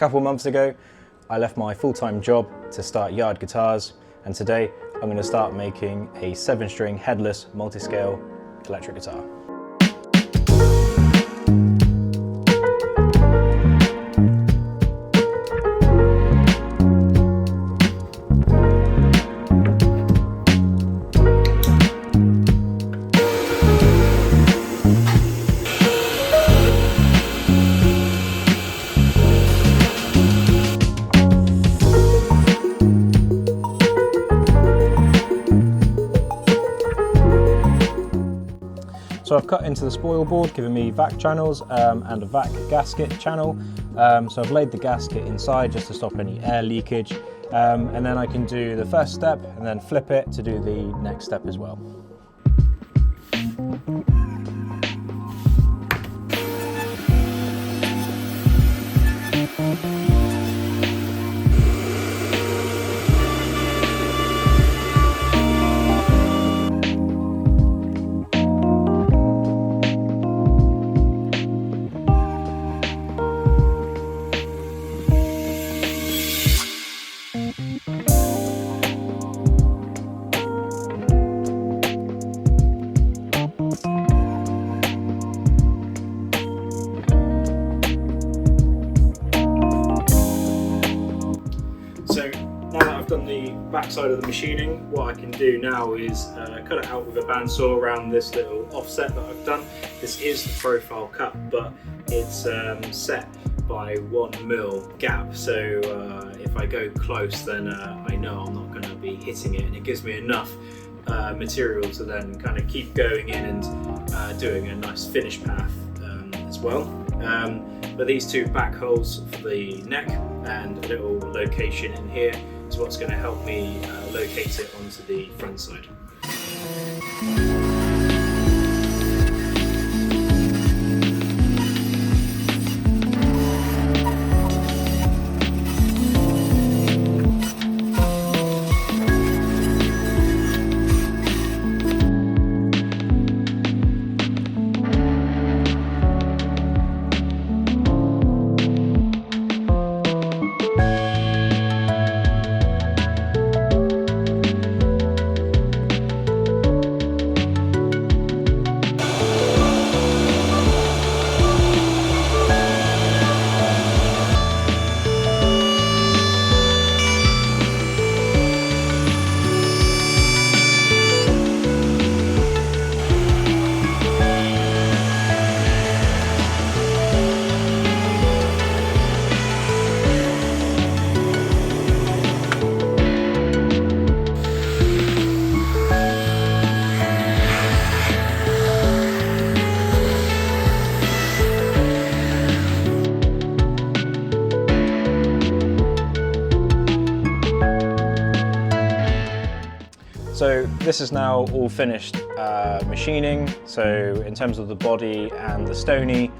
couple of months ago, I left my full-time job to start Yard Guitars, and today I'm going to start making a 7-string headless multiscale electric guitar. So I've cut into the spoil board, giving me vac channels and a vac gasket channel. So I've laid the gasket inside just to stop any air leakage. And then I can do the first step and then flip it to do the next step as well. So now that I've done the back side of the machining, what I can do now is cut it out with a bandsaw around this little offset that I've done. This is the profile cut, but it's set by 1mm gap, so if I go close, then I know I'm not going to be hitting it, and it gives me enough material to then kind of keep going in and doing a nice finish path as well. But these two back holes for the neck and a little location in here is what's going to help me locate it onto the front side. So this is now all finished machining. So in terms of the body and the stony,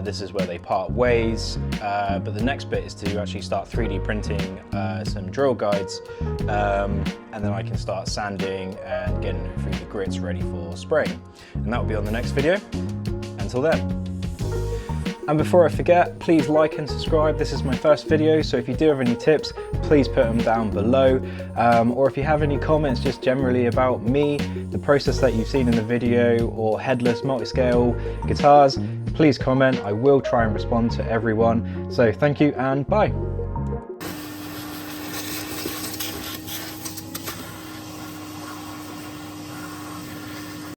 this is where they part ways. But the next bit is to actually start 3D printing some drill guides, and then I can start sanding and getting it through the grits ready for spraying. And that will be on the next video. Until then. And before I forget, please like and subscribe. This is my first video, so if you do have any tips, please put them down below. Or if you have any comments just generally about me, the process that you've seen in the video, or headless multiscale guitars, please comment. I will try and respond to everyone. So thank you and bye.